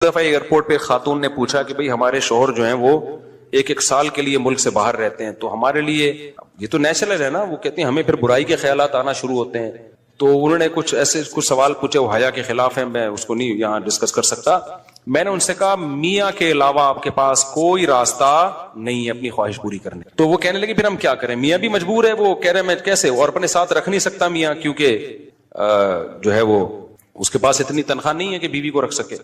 دفعہ ایئرپورٹ پہ خاتون نے پوچھا کہ بھئی ہمارے شوہر جو ہیں وہ ایک سال کے لیے ملک سے باہر رہتے ہیں، تو ہمارے لیے یہ تو نیچرل ہے نا، وہ کہتے ہیں ہمیں پھر برائی کے خیالات آنا شروع ہوتے ہیں. تو انہوں نے کچھ سوال پوچھے، وہ حیا کے خلاف ہیں، میں اس کو نہیں یہاں ڈسکس کر سکتا. میں نے ان سے کہا میاں کے علاوہ آپ کے پاس کوئی راستہ نہیں ہے اپنی خواہش پوری کرنے. تو وہ کہنے لگے پھر ہم کیا کریں، میاں بھی مجبور ہے. وہ کہہ رہے میں کیسے، اور اپنے ساتھ رکھ نہیں سکتا میاں، کیونکہ جو ہے وہ اس کے پاس اتنی تنخواہ نہیں ہے کہ بیوی کو رکھ سکے.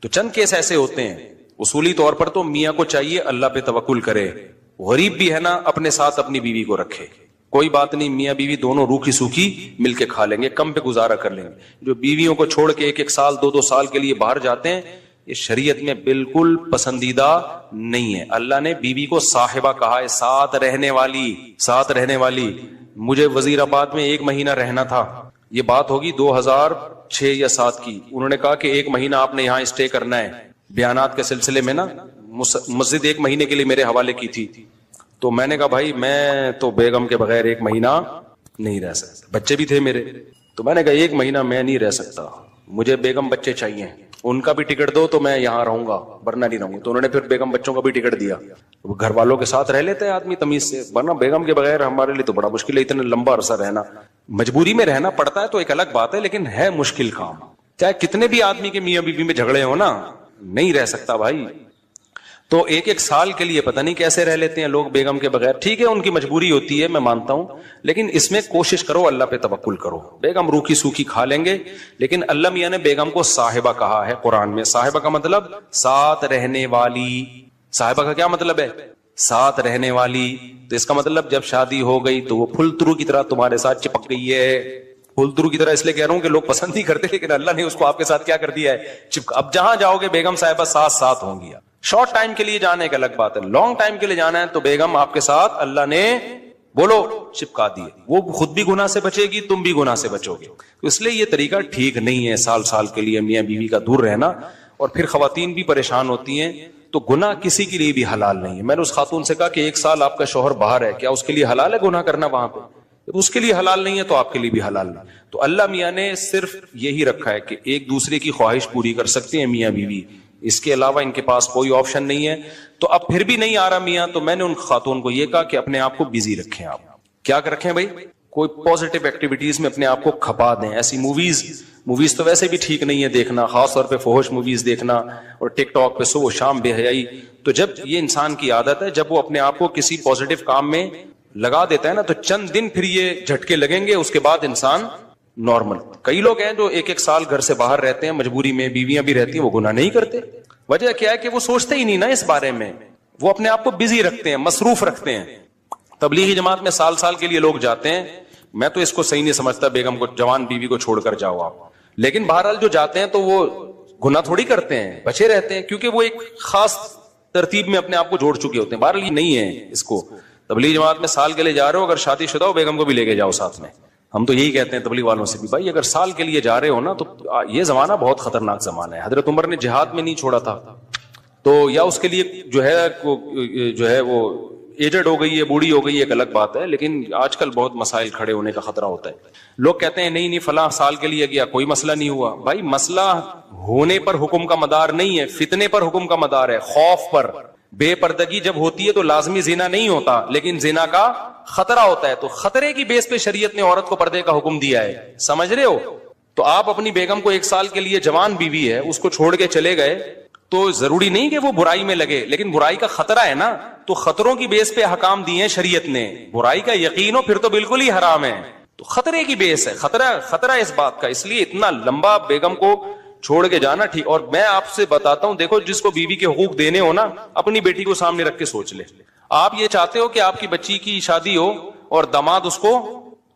تو چند کیس ایسے ہوتے ہیں. اصولی طور پر تو میاں کو چاہیے اللہ پہ توکل کرے، غریب بھی ہے نا اپنے ساتھ اپنی بیوی کو رکھے. کوئی بات نہیں، میاں بیوی دونوں روکھی سوکھی مل کے کھا لیں گے، کم پہ گزارا کر لیں گے. جو بیویوں کو چھوڑ کے ایک سال دو سال کے لیے باہر جاتے ہیں، یہ شریعت میں بالکل پسندیدہ نہیں ہے. اللہ نے بیوی کو صاحبہ کہا ہے، ساتھ رہنے والی. مجھے وزیر آباد میں 1 مہینہ رہنا تھا، یہ بات ہوگی 2006 یا 2007 کی. انہوں نے کہا کہ 1 مہینہ آپ نے یہاں اسٹے کرنا ہے. بیانات کے سلسلے میں نا مسجد 1 مہینے کے لیے میرے حوالے کی تھی. تو میں نے کہا بھائی میں تو بیگم کے بغیر 1 مہینہ نہیں رہ سکتا. بچے بھی تھے میرے، تو میں نے کہا 1 مہینہ میں نہیں رہ سکتا، مجھے بیگم بچے چاہیے، ان کا بھی ٹکٹ دو تو میں یہاں رہوں گا ورنہ نہیں رہوں گا. تو انہوں نے پھر بیگم بچوں کا بھی ٹکٹ دیا. وہ گھر والوں کے ساتھ رہ لیتے ہیں آدمی تمیز سے، ورنہ بیگم کے بغیر ہمارے لیے تو بڑا مشکل ہے اتنا لمبا عرصہ رہنا. مجبوری میں رہنا پڑتا ہے تو ایک الگ بات ہے، لیکن ہے مشکل کام. چاہے کتنے بھی آدمی کے میاں بیوی میں جھگڑے ہو نا، نہیں رہ سکتا بھائی. تو 1 سال کے لیے پتہ نہیں کیسے رہ لیتے ہیں لوگ بیگم کے بغیر. ٹھیک ہے ان کی مجبوری ہوتی ہے، میں مانتا ہوں، لیکن اس میں کوشش کرو اللہ پہ توکل کرو. بیگم روکھی سوکھی کھا لیں گے، لیکن اللہ میاں نے بیگم کو صاحبہ کہا ہے قرآن میں. صاحبہ کا مطلب ساتھ رہنے والی. صاحبہ کا کیا مطلب ہے؟ ساتھ رہنے والی. تو اس کا مطلب جب شادی ہو گئی تو وہ پھل ترو کی طرح تمہارے ساتھ چپک گئی ہے. پھل ترو کی طرح اس لیے کہہ رہا ہوں کہ لوگ پسند نہیں کرتے، لیکن اللہ نے اس کو آپ کے ساتھ کیا کر دیا ہے، اب جہاں جاؤ گے بیگم صاحبہ ساتھ ہوں گی. شارٹ ٹائم کے لیے جانے ایک الگ بات ہے، لانگ ٹائم کے لیے جانا ہے تو بیگم آپ کے ساتھ اللہ نے بولو چپکا دیے. وہ خود بھی گناہ سے بچے گی، تم بھی گناہ سے بچو گے. تو اس لیے یہ طریقہ ٹھیک نہیں ہے سال کے لیے میاں بیوی کا دور رہنا. اور پھر خواتین بھی پریشان ہوتی ہیں. تو گناہ کسی کے لیے بھی حلال نہیں ہے. میں نے اس خاتون سے کہا کہ 1 سال آپ کا شوہر باہر ہے، کیا اس کے لیے حلال ہے گناہ کرنا وہاں پہ؟ اس کے لیے حلال نہیں ہے تو آپ کے لیے بھی حلال نہیں. تو اللہ میاں نے صرف یہی رکھا ہے کہ ایک دوسرے کی خواہش پوری کر سکتے ہیں میاں بیوی، اس کے علاوہ ان کے پاس کوئی آپشن نہیں ہے. تو اب پھر بھی نہیں آ رہا میاں، تو میں نے ان خاتون کو یہ کہا کہ اپنے آپ کو بزی رکھیں. آپ کیا رکھیں بھائی؟ کوئی پازیٹیو ایکٹیویٹیز میں اپنے آپ کو کھپا دیں. ایسی موویز تو ویسے بھی ٹھیک نہیں ہے دیکھنا، خاص طور پہ فحش موویز دیکھنا اور ٹک ٹاک پہ صبح و شام بے حیائی. تو جب یہ انسان کی عادت ہے، جب وہ اپنے آپ کو کسی پازیٹیو کام میں لگا دیتا ہے نا، تو چند دن پھر یہ جھٹکے لگیں گے، اس کے بعد انسان نارمل. کئی لوگ ہیں جو 1 سال گھر سے باہر رہتے ہیں، مجبوری میں بیویاں بھی رہتی ہیں، وہ گناہ نہیں کرتے. وجہ کیا ہے کہ وہ سوچتے ہی نہیں نا اس بارے میں، وہ اپنے آپ کو بزی رکھتے ہیں، مصروف رکھتے ہیں. تبلیغی جماعت میں سال کے لیے لوگ جاتے ہیں. میں تو اس کو صحیح نہیں سمجھتا بیگم کو، جوان بیوی کو چھوڑ کر جاؤ آپ. لیکن بہرحال جو جاتے ہیں تو وہ گناہ تھوڑی کرتے ہیں، بچے رہتے ہیں، کیونکہ وہ ایک خاص ترتیب میں اپنے آپ کو جوڑ چکے ہوتے ہیں. بہرحال یہ نہیں ہے اس کو. تبلیغی جماعت میں سال کے لیے جا رہے ہو، اگر شادی شدہ ہو بیگم کو بھی لے کے جاؤ ساتھ میں. ہم تو یہی کہتے ہیں تبلیغ والوں سے بھی، بھائی اگر سال کے لیے جا رہے ہو نا، تو یہ زمانہ بہت خطرناک زمانہ ہے. حضرت عمر نے جہاد میں نہیں چھوڑا تھا، تو یا اس کے لیے جو ہے وہ ایجڈ ہو گئی ہے، بوڑھی ہو گئی ہے، ایک الگ بات ہے. لیکن آج کل بہت مسائل کھڑے ہونے کا خطرہ ہوتا ہے. لوگ کہتے ہیں نہیں فلاں سال کے لیے گیا کوئی مسئلہ نہیں ہوا. بھائی مسئلہ ہونے پر حکم کا مدار نہیں ہے، فتنے پر حکم کا مدار ہے، خوف پر. بے پردگی جب ہوتی ہے تو لازمی زنا نہیں ہوتا، لیکن زنا کا خطرہ ہوتا ہے. تو خطرے کی بیس پہ شریعت نے عورت کو پردے کا حکم دیا ہے، سمجھ رہے ہو؟ تو آپ اپنی بیگم کو 1 سال کے لیے، جوان بیوی ہے، اس کو چھوڑ کے چلے گئے، تو ضروری نہیں کہ وہ برائی میں لگے، لیکن برائی کا خطرہ ہے نا. تو خطروں کی بیس پہ حکام دیے ہیں شریعت نے. برائی کا یقین ہو پھر تو بالکل ہی حرام ہے. تو خطرے کی بیس ہے، خطرہ اس بات کا. اس لیے اتنا لمبا بیگم کو چھوڑ کے جانا ٹھیک. اور میں آپ سے بتاتا ہوں، دیکھو جس کو بیوی کے حقوق دینے ہو نا، اپنی بیٹی کو سامنے رکھ کے سوچ لے. آپ یہ چاہتے ہو کہ آپ کی بچی کی شادی ہو اور داماد اس کو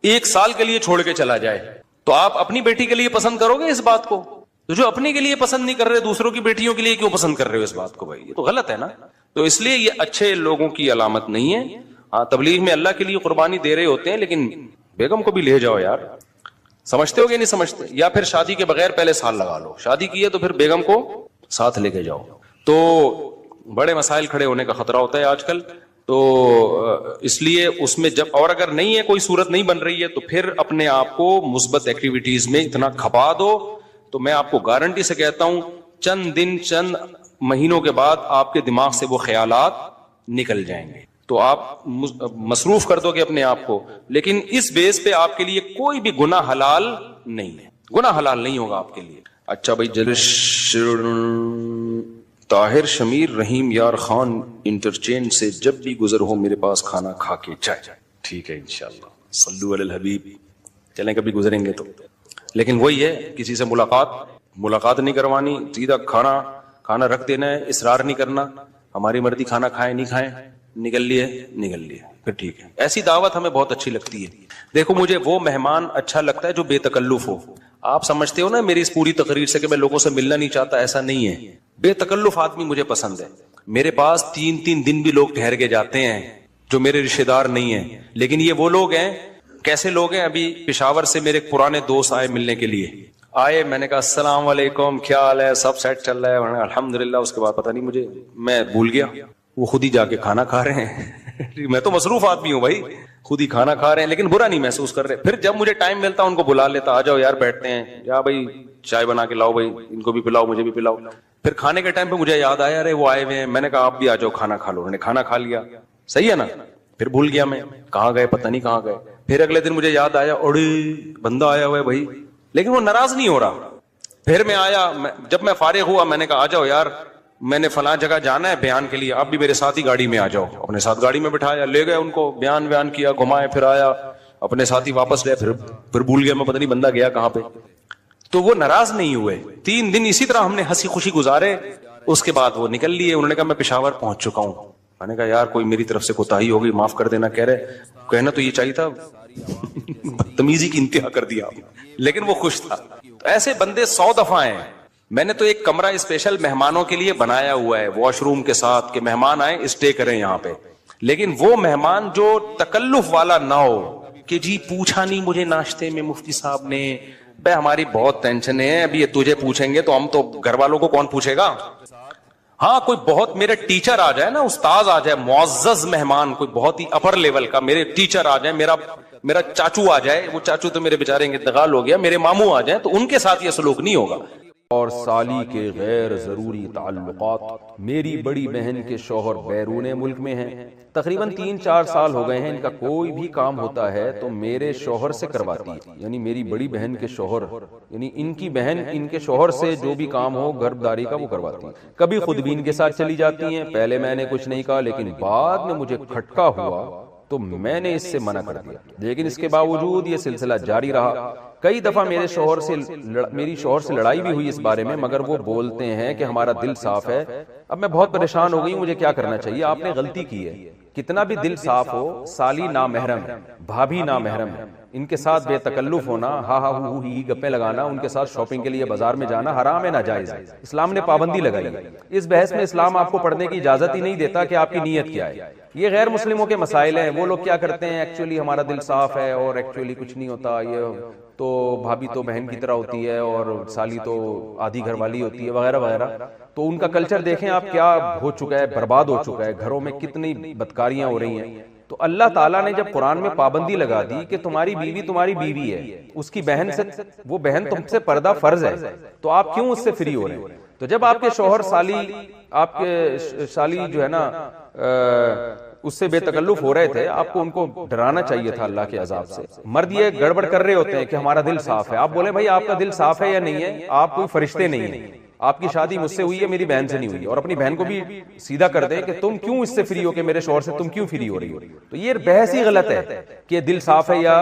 1 سال کے لیے چھوڑ کے چلا جائے، تو آپ اپنی بیٹی کے لیے پسند کرو گے اس بات کو؟ تو جو اپنے کے لیے پسند نہیں کر رہے، دوسروں کی بیٹیوں کے لیے کیوں پسند کر رہے ہو اس بات کو؟ بھائی یہ تو غلط ہے نا. تو اس لیے یہ اچھے لوگوں کی علامت نہیں ہے. ہاں تبلیغ میں اللہ کے لیے قربانی دے رہے ہوتے ہیں، لیکن بیگم کو بھی لے جاؤ یار. سمجھتے ہو کہ نہیں سمجھتے؟ یا پھر شادی کے بغیر پہلے سال لگا لو، شادی کی ہے تو پھر بیگم کو ساتھ لے کے جاؤ. تو بڑے مسائل کھڑے ہونے کا خطرہ ہوتا ہے آج کل. تو اس لیے اس میں جب، اور اگر نہیں ہے کوئی صورت نہیں بن رہی ہے، تو پھر اپنے آپ کو مثبت ایکٹیویٹیز میں اتنا کھپا دو. تو میں آپ کو گارنٹی سے کہتا ہوں چند دن چند مہینوں کے بعد آپ کے دماغ سے وہ خیالات نکل جائیں گے. تو آپ مصروف کر دو گے اپنے آپ کو, لیکن اس بیس پہ آپ کے لیے کوئی بھی گناہ حلال نہیں ہے, گناہ حلال نہیں ہوگا آپ کے لیے. اچھا بھائی, طاہر شمیر رحیم یار خان انٹرچینج سے جب بھی گزر ہو میرے پاس کھانا کھا کے جائے. ٹھیک ہے انشاءاللہ, صلو علی الحبیب. چلیں کبھی گزریں گے تو, لیکن وہی ہے, کسی سے ملاقات نہیں کروانی, سیدھا کھانا رکھ دینا ہے, اصرار نہیں کرنا, ہماری مرضی, کھانا کھائیں نہیں کھائیں, نکل لیے پھر ٹھیک ہے. ایسی دعوت ہمیں بہت اچھی لگتی ہے. دیکھو مجھے وہ مہمان اچھا لگتا ہے جو بے تکلف ہو. آپ سمجھتے ہو نا میری اس پوری تقریر سے کہ میں لوگوں سے ملنا نہیں چاہتا, ایسا نہیں ہے. بے تکلف آدمی مجھے پسند ہے. میرے پاس 3 دن بھی لوگ ٹھہر کے جاتے ہیں جو میرے رشتے دار نہیں ہیں, لیکن یہ وہ لوگ ہیں. کیسے لوگ ہیں؟ ابھی پشاور سے میرے پرانے دوست آئے ملنے کے لیے, آئے, میں نے کہا السلام علیکم, کیا حال ہے, سب سیٹ چل رہا ہے, الحمدللہ. اس کے بعد پتہ نہیں میں بھول گیا, وہ خود ہی جا کے کھانا کھا رہے ہیں. میں تو مصروف آدمی ہوں بھائی, خود ہی کھانا کھا رہے ہیں, لیکن برا نہیں محسوس کر رہے. پھر جب مجھے ٹائم ملتا ان کو بلا لیتا, آ جاؤ یار بیٹھتے ہیں, یا بھائی چائے بنا کے لاؤ, بھائی ان کو بھی پلاؤ مجھے بھی پلاؤ. پھر کھانے کے ٹائم پہ مجھے یاد آیا, ارے وہ آئے ہوئے ہیں, میں نے کہا آپ بھی آ جاؤ کھانا کھا لو. انہوں نے کھانا کھا لیا, صحیح ہے نا. پھر بھول گیا میں کہاں گئے, پتہ نہیں کہاں گئے. پھر اگلے دن مجھے یاد آیا, اوڑے بندہ آیا ہوا ہے بھائی, لیکن وہ ناراض نہیں ہو رہا. پھر میں آیا, جب میں فارغ ہوا میں نے کہا آ جاؤ یار, میں نے فلاں جگہ جانا ہے بیان کے لیے, آپ بھی میرے ساتھ ہی گاڑی میں آ جاؤ. اپنے ساتھ گاڑی میں بٹھایا, لے گئے ان کو, بیان کیا, گھمائے, پھر آیا اپنے ساتھ ہی واپس لے. پھر بھول گیا میں, پتہ نہیں بندہ گیا کہاں پہ. تو وہ ناراض نہیں ہوئے. 3 دن اسی طرح ہم نے ہنسی خوشی گزارے. اس کے بعد وہ نکل لیے. انہوں نے کہا میں پشاور پہنچ چکا ہوں. میں نے کہا یار کوئی میری طرف سے کوتاہی ہو گئی, معاف کر دینا. کہہ رہے کہنا تو یہ چاہیے تھا, بدتمیزی کی انتہا کر دیا, لیکن وہ خوش تھا. ایسے بندے 100 دفعہ ہیں. میں نے تو ایک کمرہ اسپیشل مہمانوں کے لیے بنایا ہوا ہے, واش روم کے ساتھ, کہ مہمان آئے اسٹے کریں یہاں پہ. لیکن وہ مہمان جو تکلف والا نہ ہو کہ جی پوچھا نہیں مجھے ناشتے میں مفتی صاحب نے, بھائی ہماری بہت ٹینشن ہے, ابھی یہ تجھے پوچھیں گے تو ہم تو گھر والوں کو کون پوچھے گا. ہاں کوئی بہت میرے ٹیچر آ جائے نا, استاد آ جائے, معزز مہمان, کوئی بہت ہی اپر لیول کا میرے ٹیچر آ جائے, میرا چاچو آ جائے, وہ چاچو تو میرے بیچارے انتقال ہو گیا, میرے ماموں آ جائیں, تو ان کے ساتھ یہ سلوک نہیں ہوگا. اور سالی کے غیر ضروری تعلقات. میری بڑی بہن کے شوہر بیرون ملک میں ہیں, تقریباً 3-4 سال ہو گئے ہیں. ان کا کوئی بھی کام ہوتا ہے تو میرے شوہر سے کرواتی ہے, یعنی میری بڑی بہن کے شوہر, یعنی ان کی بہن ان کے شوہر سے جو بھی کام ہو گھرداری کا وہ کرواتی ہے. کبھی خود بھی ان کے ساتھ چلی جاتی ہیں. پہلے میں نے کچھ نہیں کہا, لیکن بعد میں مجھے کھٹکا ہوا تو میں نے اس سے منع کر دیا, لیکن اس کے باوجود یہ سلسلہ جاری رہا. کئی دفعہ میری شوہر سے لڑائی بھی ہوئی اس بارے میں, مگر وہ بولتے ہیں کہ ہمارا دل صاف ہے. اب میں بہت پریشان ہو گئی ہوں, مجھے کیا کرنا چاہیے؟ آپ نے غلطی کی ہے. کتنا بھی دل صاف ہو, سالی نامحرم ہے, بھابھی نامحرم ہے, ان کے ساتھ بے تکلف ہونا, ہا ہا ہو ہی گپے لگانا, ان کے ساتھ شاپنگ کے لیے بازار میں جانا حرام ہے, ناجائز ہے. اسلام نے پابندی لگائی ہے. اس بحث میں اسلام آپ کو پڑھنے کی اجازت ہی نہیں دیتا کہ آپ کی نیت کیا ہے. یہ غیر مسلموں کے مسائل ہیں. وہ لوگ کیا کرتے ہیں, ایکچولی ہمارا دل صاف ہے اور ایکچولی کچھ نہیں ہوتا, یہ تو بھابھی تو بہن کی طرح ہوتی ہے اور سالی تو آدھی گھر والی ہوتی ہے, وغیرہ وغیرہ. تو ان کا کلچر دیکھیں آپ کیا ہو چکا ہے, برباد ہو چکا ہے. گھروں میں کتنی بدکاریاں ہو رہی ہیں. تو اللہ تعالیٰ نے جب قرآن میں پابندی لگا دی کہ تمہاری بیوی تمہاری بیوی ہے, اس کی بہن سے, وہ بہن تم سے پردہ فرض ہے, تو آپ کیوں اس سے فری ہو رہے ہیں؟ تو جب آپ کے شوہر آپ کے سالی جو ہے نا اس سے بے تکلف ہو رہے تھے, آپ کو ان کو ڈرانا چاہیے تھا اللہ کے عذاب سے. مرد یہ گڑبڑ کر رہے ہوتے ہیں کہ ہمارا دل صاف ہے. آپ بولیں بھائی آپ کا دل صاف ہے یا نہیں ہے, آپ کوئی فرشتے نہیں ہیں, آپ کی شادی مجھ سے ہوئی ہے, میری بہن سے نہیں ہوئی. اور اپنی بہن کو بھی سیدھا کر دیں کہ تم کیوں اس سے فری ہو, کہ میرے شوہر سے تم کیوں فری ہو رہی ہو. تو یہ بحث ہی غلط ہے کہ دل صاف ہے یا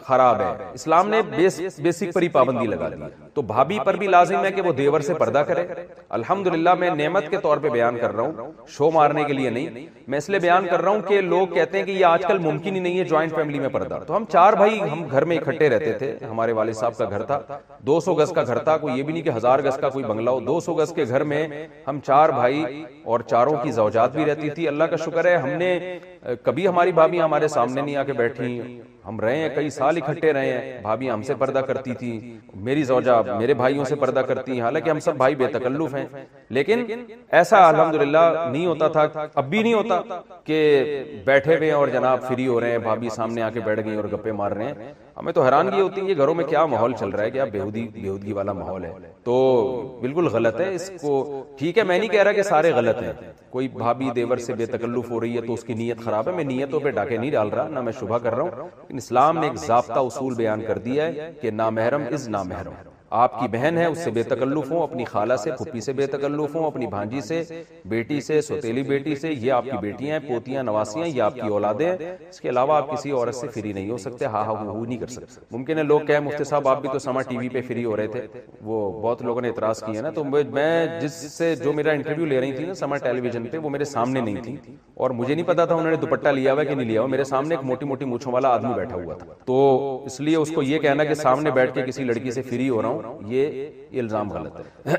خراب ہے. اسلام نے بیسک پر ہی پابندی لگا دی. تو بھابھی پر بھی لازم ہے کہ وہ دیور سے پردہ کرے. الحمدللہ میں نعمت کے طور پہ بیان کر رہا ہوں, شو مارنے کے لیے نہیں. میں اس لیے بیان کر رہا ہوں کہ لوگ کہتے ہیں کہ یہ آج کل ممکن ہی نہیں ہے جوائنٹ فیملی میں پردہ. تو ہم 4 بھائی ہم گھر میں اکٹھے رہتے تھے. ہمارے والد صاحب کا گھر تھا, 200 گز کا گھر تھا, کوئی یہ بھی نہیں کہ 1000 گز کا کوئی بنگلہ ہو. 200 گز کے گھر میں ہم 4 بھائی اور چاروں کی زوجات بھی رہتی تھی. اللہ کا شکر ہے ہم نے کبھی ہماری بھابھی ہمارے سامنے نہیں آ کے بیٹھی, ہم رہے ہیں کئی سال اکٹھے رہے ہیں, بھابھی ہم سے پردہ کرتی تھی, میری زوجہ میرے بھائیوں سے پردہ کرتی ہیں, حالانکہ ہم سب بھائی بے تکلف ہیں, لیکن ایسا الحمدللہ نہیں ہوتا تھا, اب بھی نہیں ہوتا کہ بیٹھے ہوئے ہیں اور جناب فری ہو رہے ہیں, بھابھی سامنے آ کے بیٹھ گئی اور گپے مار رہے ہیں. ہمیں تو حیرانگی ہوتی ہے یہ گھروں میں کیا ماحول چل رہا ہے, کیا بےہودگی والا ماحول ہے. تو بالکل غلط ہے. اس کو ٹھیک ہے, میں نہیں کہہ رہا کہ سارے غلط ہیں, کوئی بھابھی دیور سے بے تکلف ہو رہی ہے تو اس کی نیت خراب ہے, میں نیتوں پہ ڈاکے نہیں ڈال رہا, نہ میں شبہ کر رہا ہوں, لیکن اسلام نے ایک ضابطہ اصول بیان کر دیا ہے کہ نامحرم از نامحرم. آپ کی بہن ہے اس سے بے تکلف ہوں, اپنی خالہ سے پھپھی سے بے تکلف ہوں, اپنی بھانجی سے, بیٹی سے, سوتیلی بیٹی سے, یہ آپ کی بیٹیاں ہیں, پوتیاں, نواسیاں, یہ آپ کی اولادیں ہیں. اس کے علاوہ آپ کسی عورت سے فری نہیں ہو سکتے, ہاں وہ نہیں کر سکتے. ممکن ہے لوگ کہیں مفتی صاحب آپ بھی تو سما ٹی وی پہ فری ہو رہے تھے, وہ بہت لوگوں نے اعتراض کیا نا, تو میں جس سے جو میرا انٹرویو لے رہی تھی نا سما ٹیلی ویژن پہ, وہ میرے سامنے نہیں تھی اور مجھے نہیں پتا تھا انہوں نے دوپٹہ لیا ہوا کہ نہیں لیا ہوا. میرے سامنے ایک موٹی موٹی مونچھوں والا آدمی بیٹھا ہوا تھا, تو اس لیے اس کو یہ کہنا کہ سامنے بیٹھ کے کسی لڑکی سے فری ہو رہا ہوں, یہ الزام غلط ہے.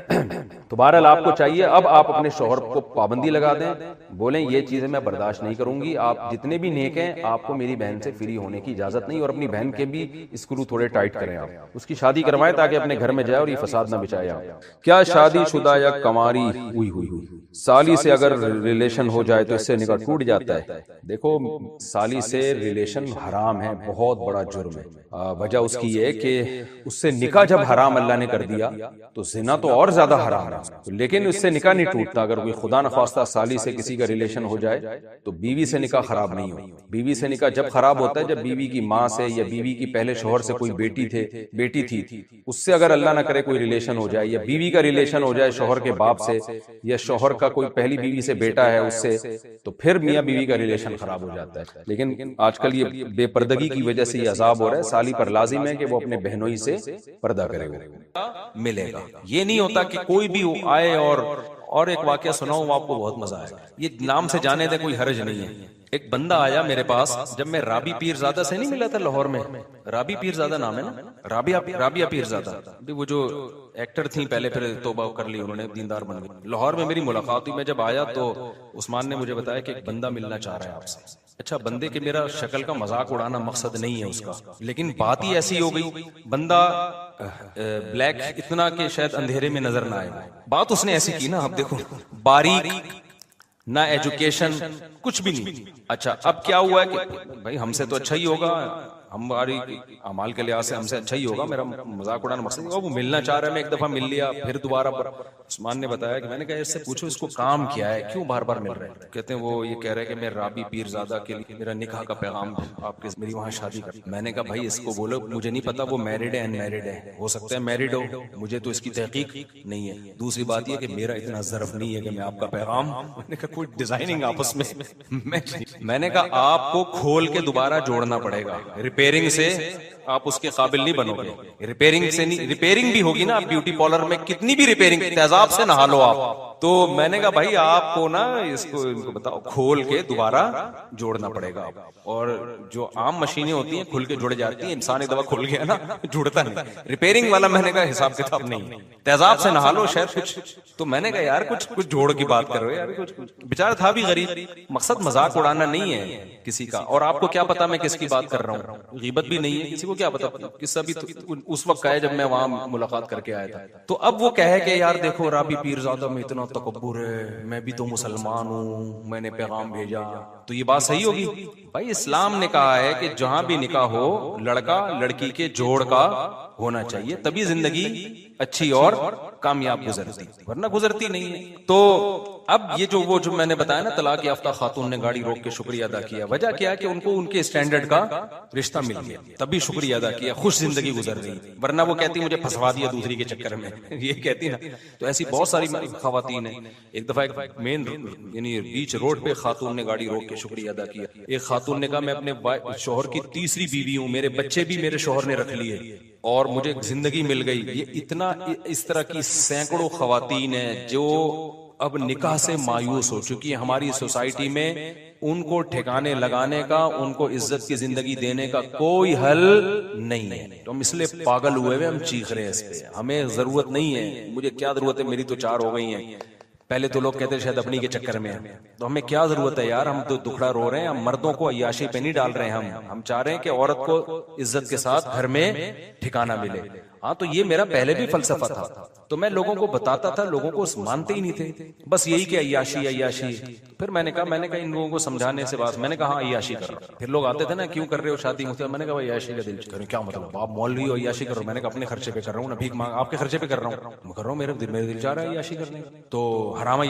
تو بہرحال آپ کو چاہیے اب آپ اپنے شوہر کو پابندی لگا دیں, بولیں یہ چیزیں میں برداشت نہیں کروں گی, آپ جتنے بھی نیک ہیں آپ کو میری بہن سے فری ہونے کی اجازت نہیں, اور اپنی بہن کے بھی اسکرو تھوڑے ٹائٹ کریں, آپ اس کی شادی کروائیں تاکہ اپنے گھر میں جائے اور یہ فساد نہ بچائے. کیا شادی شدہ یا کماری ہوئی سالی سے اگر ریلیشن ہو جائے تو اس سے نکاح ٹوٹ جاتا ہے؟ دیکھو سالی سے ریلیشن حرام ہے, بہت بڑا جرم ہے. وجہ اس کی یہ کہ اس سے نکاح جب حرام اللہ نے کر دیا تو زنا تو اور زیادہ حرام ہے, لیکن اس سے نکاح نہیں ٹوٹتا. اگر کوئی خدا نخواستہ سالی سے کسی کا ریلیشن ہو جائے تو بیوی سے نکاح خراب نہیں ہو. بیوی سے نکاح جب خراب ہوتا ہے جب بیوی کی ماں سے یا بیوی کی پہلے شوہر سے کوئی بیٹی تھی, اس سے اگر اللہ نہ کرے کوئی ریلیشن ہو جائے, یا بیوی کا ریلیشن ہو جائے شوہر کے باپ سے, یا شوہر کا کوئی پہلی بیوی سے بیٹا ہے اس سے, تو پھر میاں بیوی کا ریلیشن خراب ہو جاتا ہے. لیکن آج کل یہ بے پردگی کی وجہ سے یہ عذاب ہو رہا ہے. سالی پر لازم ہے کہ وہ اپنے بہنوئی سے پردہ کرے گا, ملے گا. یہ نہیں ہوتا کہ کوئی بھی آئے اور ایک واقعہ سناؤں آپ کو, بہت مزہ آئے گا. یہ نام سے جانے دے, کوئی حرج نہیں ہے. ایک بندہ آیا میرے پاس جب میں رابی پیرزادہ سے نہیں ملا تھا لاہور میں, رابی پیرزادہ نام ہے نا, رابعہ پیرزادہ, وہ جو ایکٹر تھیں پہلے, پھر توبہ کر لی انہوں نے, دیندار بن گئی. لاہور میں میری ملاقات ہوئی, میں جب آیا تو عثمان نے مجھے بتایا کہ ایک بندہ ملنا چاہ رہا ہے آپ سے. اچھا, بندے کے میرا شکل کا مذاق اڑانا مقصد نہیں ہے اس کا, لیکن بات ہی ایسی ہو گئی, بندہ بلیک اتنا کہ شاید اندھیرے میں نظر نہ آئے. بات اس نے ایسی کی نا, اب دیکھو باریک, نہ ایجوکیشن, کچھ بھی نہیں. اچھا اب کیا ہوا ہے کہ بھائی ہم سے تو اچھا ہی ہوگا, ہماری اعمال کے لحاظ سے ہم سے اچھا ہی ہوگا, میرا مذاق اڑانا مقصد ہوگا. وہ ملنا چاہ رہا ہے, میں ایک دفعہ مل لیا, پھر دوبارہ عثمان نے بتایا کہ میں نے کہا اس سے پوچھو اس کو کام کیا ہے, کیوں بار بار مل رہے ہیں. کہتے ہیں وہ یہ کہہ رہے کہ میں رابی پیرزادہ کے لیے میرا نکاح کا پیغام آپ کے میری وہاں شادی کر. میں نے کہا بھائی اس کو بولو, مجھے نہیں پتا وہ میرڈ ہے ان میرڈ ہے, ہو سکتا ہے میرڈ ہو, مجھے تو اس کی تحقیق نہیں ہے. دوسری بات یہ کہ میرا اتنا ظرف نہیں ہے کہ میں آپ کا پیغام, میں نے کہا کوئی ڈیزائننگ آپس میں نے کہا آپ کو کھول کے دوبارہ جوڑنا پڑے گا, ریپیئرنگ سے آپ اس کے قابل نہیں بنو گے. ریپیئرنگ سے نہیں, ریپیئرنگ بھی ہوگی نا, آپ بیوٹی پارلر میں کتنی بھی ریپیئرنگ, تیزاب سے نہا لو آپ. تو میں نے کہا بھائی آپ کو نا اس کو بتاؤ, کھول کے دوبارہ جوڑنا پڑے گا. اور جو عام مشینیں ہوتی ہیں کھل کے جوڑ جاتی ہیں, انسان ایک دفعہ کھل گیا نا جڑتا نہیں. ریپیئرنگ والا میں نے کہا حساب کتاب نہیں, تیزاب سے نہا لو شاید کچھ. تو میں نے کہا یار کچھ جوڑ کی بات کر رہے یار, کچھ بیچارہ تھا بھی غریب. مقصد مذاق اڑانا نہیں ہے کسی کا, اور آپ کو کیا پتا میں کس کی بات کر رہا ہوں, غیبت بھی نہیں ہے, کسی کو کیا پتا. قصہ بھی اس وقت کا ہے جب میں وہاں ملاقات کر کے آیا تھا. تو اب وہ کہے کہ یار دیکھو رابی پیرزادہ میں اتنا تکبر ہے, میں بھی تو مسلمان ہوں, میں نے پیغام بھیجا, تو یہ بات صحیح ہوگی؟ بھائی اسلام نے کہا ہے کہ جہاں بھی نکاح ہو لڑکا لڑکی کے جوڑ کا ہونا چاہیے, تبھی زندگی اچھی اور کامیاب گزرتی, ورنہ گزرتی نہیں ہے. تو اب یہ جو میں نے بتایا نا طلاق یافتہ خاتون نے گاڑی روک کے شکریہ ادا کیا, وجہ کیا کہ ان کو ان کے اسٹینڈرڈ کا رشتہ مل گیا, تبھی شکریہ ادا کیا, خوش زندگی گزر گئی. ورنہ وہ کہتی مجھے پھنسوا دیا دوسری کے چکر میں, یہ کہتی نا. تو ایسی بہت ساری خواتین ہیں. ایک دفعہ ایک مین یعنی بیچ روڈ پہ خاتون نے گاڑی روک کے شکریہ ادا کیا. ایک خاتون نے کہا میں اپنے شوہر کی تیسری بیوی ہوں, میرے بچے بھی میرے شوہر نے رکھ لیے اور مجھے زندگی مل گئی. یہ اتنا اس طرح کی سینکڑوں خواتین ہیں جو اب نکاح سے مایوس ہو چکی ہیں. ہماری سوسائٹی میں ان کو ٹھکانے لگانے کا, ان کو عزت کی زندگی دینے کا کوئی حل نہیں ہے. تو ہم اس لیے پاگل ہوئے ہوئے ہم چیخ رہے ہیں اس پہ. ہمیں ضرورت نہیں ہے, مجھے کیا ضرورت ہے, میری تو 4 ہو گئی ہیں. پہلے تو لوگ کہتے ہیں شاید اپنی کے چکر میں ہیں، تو ہمیں کیا ضرورت ہے یار، ہم تو دکھڑا رو رہے ہیں، ہم مردوں کو عیاشی پہ نہیں ڈال رہے ہیں، ہم چاہ رہے ہیں کہ عورت کو عزت کے ساتھ گھر میں ٹھکانہ ملے. ہاں تو یہ میرا پہلے بھی فلسفہ تھا، تو میں لوگوں کو بتاتا تھا، لوگوں کو مانتے ہی نہیں تھے، بس یہی کہ عیاشی عیاشی. پھر میں نے کہا ان لوگوں کو سمجھانے سے بات، میں نے کہا ہاں عیاشی کر رہا ہوں. پھر لوگ آتے تھے نا، کیوں کر رہے ہو شادی مجھ سے، میں نے کہا عیاشی کا دل کر رہے، کیا مطلب آپ مولوی ہو عیاشی کر رہے ہو، میں نے کہا اپنے خرچے پہ کر رہا ہوں نا، بھیک مانگ آپ کے خرچے پہ کر رہا ہوں، میرے دل چاہ رہا ہے عیاشی کرنے. تو حرام